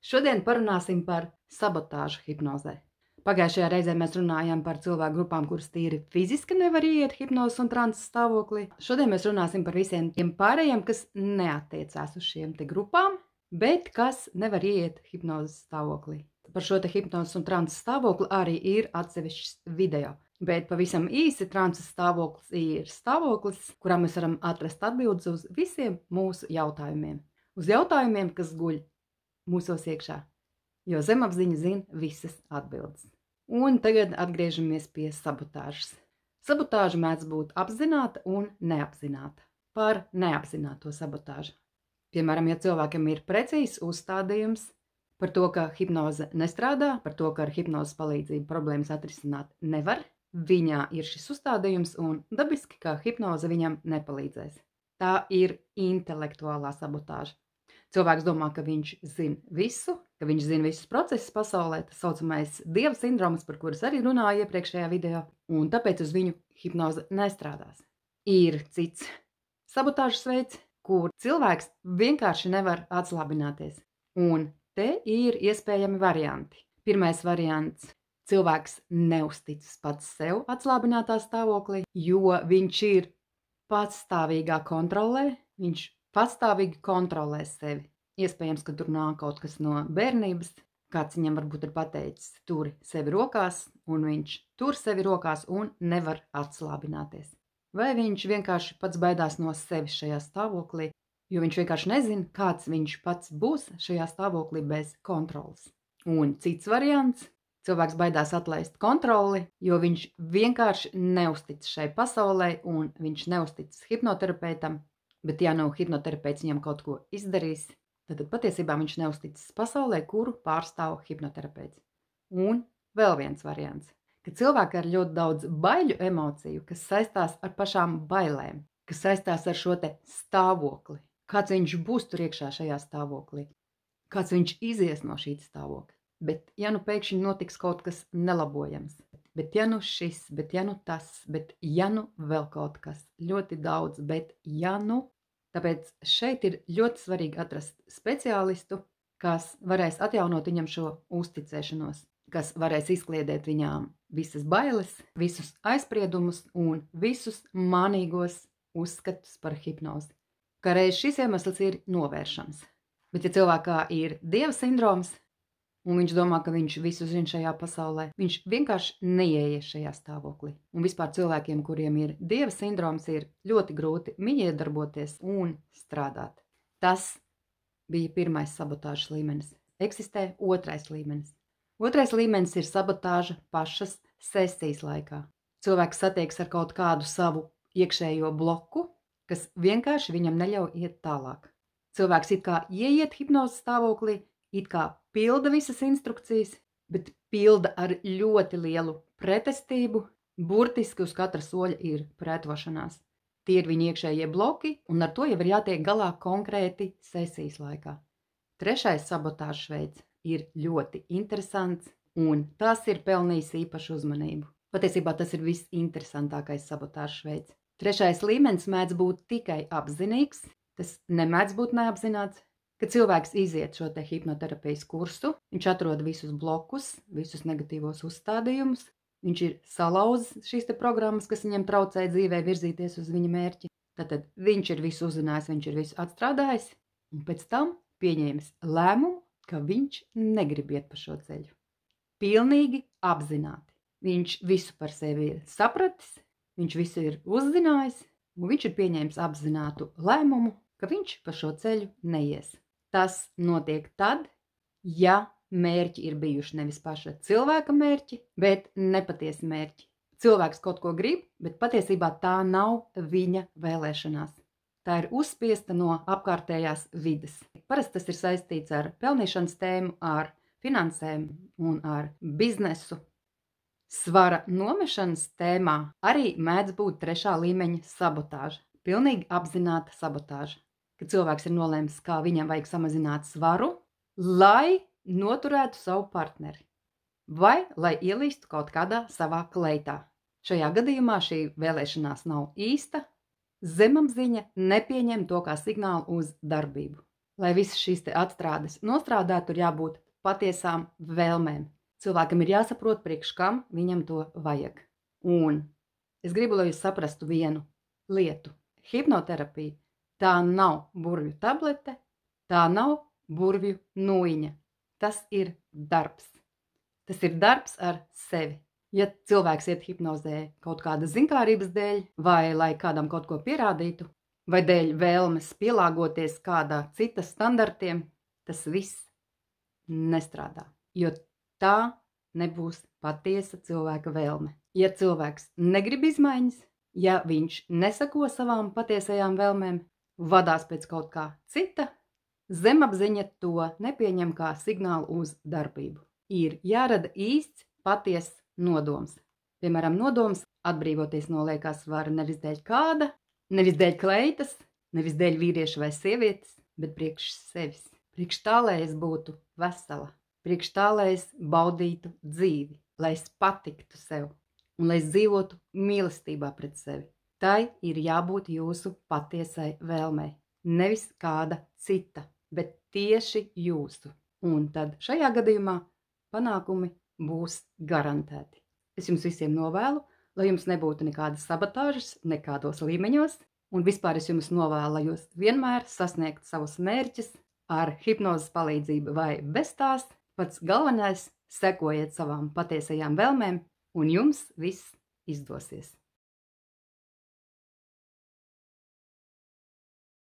Šodien parunāsim par sabotāžu hipnozē. Pagājušajā reizē mēs runājām par cilvēku grupām, kuras tīri fiziski nevar iet hipnozes un transa stāvoklī. Šodien mēs runāsim par visiem tiem pārējiem, kas neatiecās uz šiem te grupām, bet kas nevar iet hipnozes stāvoklī. Par šo te hipnozes un transa stāvokli arī ir atsevišķs video. Bet pavisam īsi transa stāvoklis ir stāvoklis, kurā mēs varam atrast atbildes uz visiem mūsu jautājumiem. Uz jautājumiem, kas guļ mūsos iekšā, jo zemapziņa zina visas atbildes. Un tagad atgriežamies pie sabotāžas. Sabotāža mēdz būt apzināta un neapzināta. Par neapzināto sabotāžu. Piemēram, ja cilvēkam ir precīzs uzstādījums par to, ka hipnoze nestrādā, par to, ka ar hipnozes palīdzību problēmas atrisināt nevar, viņā ir šis uzstādījums un dabiski, ka hipnoze viņam nepalīdzēs. Tā ir intelektuālā sabotāža. Cilvēks domā, ka viņš zina visu, ka viņš zina visus procesus pasaulē, tas saucamais dieva sindroms, par kuras arī runāju iepriekšējā video, un tāpēc uz viņu hipnoze nestrādās. Ir cits sabotāžas veids, kur cilvēks vienkārši nevar atslābināties. Un te ir iespējami varianti. Pirmais variants – cilvēks neuzticas pats sev atslābinātā stāvoklī, jo viņš ir patstāvīgā kontrolē, viņš patstāvīgi kontrolē sevi. Iespējams, ka tur nāk kaut kas no bērnības, kāds viņam varbūt ir pateicis, turi sevi rokās, un viņš tur sevi rokās un nevar atslābināties. Vai viņš vienkārši pats baidās no sevis šajā stāvoklī, jo viņš vienkārši nezina, kāds viņš pats būs šajā stāvoklī bez kontrolas. Un cits variants – cilvēks baidās atlaist kontroli, jo viņš vienkārši neuztic šai pasaulē un viņš neuztic hipnoterapeitam, bet ja nu hipnoterapeits viņam kaut ko izdarīs, tad patiesībā viņš neuzticas pasaulē, kuru pārstāv hipnoterapeits. Un vēl viens variants, ka cilvēki ar ļoti daudz baiļu emociju, kas saistās ar pašām bailēm, kas saistās ar šo te stāvokli, kāds viņš būs tur iekšā šajā stāvoklī, kāds viņš izies no šī stāvokļa. Bet ja nu pēkšņi notiks kaut kas nelabojams, bet ja nu šis, bet ja nu tas, bet ja nu vēl kaut kas, ļoti daudz, bet ja nu, tāpēc šeit ir ļoti svarīgi atrast speciālistu, kas varēs atjaunot viņam šo uzticēšanos, kas varēs izkliedēt viņām visas bailes, visus aizspriedumus un visus mānīgos uzskatus par hipnozi. Kā reiz šis iemesls ir novēršams. Bet ja cilvēkā ir dieva sindroms, un viņš domā, ka viņš visu zina šajā pasaulē, viņš vienkārši neieies šajā stāvoklī. Un vispār cilvēkiem, kuriem ir dieva sindroms, ir ļoti grūti iedarboties un strādāt. Tas bija pirmais sabotāžas līmenis. Eksistē otrais līmenis. Otrais līmenis ir sabotāža pašas sesijas laikā. Cilvēks satiekas ar kaut kādu savu iekšējo bloku, kas vienkārši viņam neļauj iet tālāk. Cilvēks it kā ieiet hipnozes stāvoklī, it kā pilda visas instrukcijas, bet pilda ar ļoti lielu pretestību, burtiski uz katra soļa ir pretošanās. Tie ir viņa iekšējie bloki, un ar to jau ir jātiek galā konkrēti sesijas laikā. Trešais sabotāžas veids ir ļoti interesants, un tas ir pelnījis īpašu uzmanību. Patiesībā tas ir visinteresantākais sabotāžas veids. Trešais līmenis mēdz būt tikai apzinīgs, tas nemēdz būt neapzināts. Kad cilvēks iziet šo te hipnoterapijas kursu, viņš atrod visus blokus, visus negatīvos uzstādījumus, viņš ir salauzis šīs te programmas, kas viņam traucē dzīvē virzīties uz viņa mērķi. Tātad viņš ir visu uzzinājis, viņš ir visu atstrādājis, un pēc tam pieņēmis lēmumu, ka viņš negrib iet pa šo ceļu. Pilnīgi apzināti. Viņš visu par sevi ir sapratis, viņš visu ir uzzinājis, un viņš ir pieņēmis apzinātu lēmumu, ka viņš pa šo ceļu neies. Tas notiek tad, ja mērķi ir bijuši nevis paša cilvēka mērķi, bet nepatiesi mērķi. Cilvēks kaut ko grib, bet patiesībā tā nav viņa vēlēšanās. Tā ir uzspiesta no apkārtējās vides. Parasti tas ir saistīts ar pelnīšanas tēmu, ar finansēm un ar biznesu. Svara nomešanas tēmā arī mēdz būt trešā līmeņa sabotāža. Pilnīgi apzināta sabotāža. Kad cilvēks ir nolēmis, kā viņam vajag samazināt svaru, lai noturētu savu partneri. Vai lai ielīstu kaut kādā savā kleitā. Šajā gadījumā šī vēlēšanās nav īsta, zemapziņa nepieņem to kā signālu uz darbību. Lai visas šīs te atstrādes nostrādātu, tur jābūt patiesām vēlmēm. Cilvēkam ir jāsaprot, priekš kam viņam to vajag. Un es gribu, lai jūs saprastu vienu lietu. Hipnoterapija tā nav burvju tablete, tā nav burvju nūjiņa. Tas ir darbs. Tas ir darbs ar sevi. Ja cilvēks iet hipnozē kaut kādas zinkārības dēļ, vai lai kādam kaut ko pierādītu, vai dēļ vēlmes pielāgoties kādā cita standartiem, tas viss nestrādā, jo tā nebūs patiesa cilvēka vēlme. Ja cilvēks negrib izmaiņas, ja viņš nesako savām patiesajām vēlmēm, vadās pēc kaut kā cita, zemapziņa to nepieņem kā signālu uz darbību. Ir jārada īsts, patiess nodoms. Piemēram, nodoms atbrīvoties no liekās svara nevis dēļ kāda, nevis dēļ kleitas, nevis dēļ vīrieša vai sievietes, bet priekš sevis. Priekš tā, lai es būtu vesela. Priekš tā, lai es baudītu dzīvi, lai es patiktu sev un lai es dzīvotu mīlestībā pret sevi. Tai ir jābūt jūsu patiesai vēlmei. Nevis kāda cita, bet tieši jūsu. Un tad šajā gadījumā panākumi būs garantēti. Es jums visiem novēlu, lai jums nebūtu nekādas sabotāžas, nekādos līmeņos, un vispār es jums novēlu, lai jūs vienmēr sasniegtu savus mērķus ar hipnozes palīdzību vai bez tās. Pats galvenais, sekojiet savām patiesajām vēlmēm, un jums viss izdosies.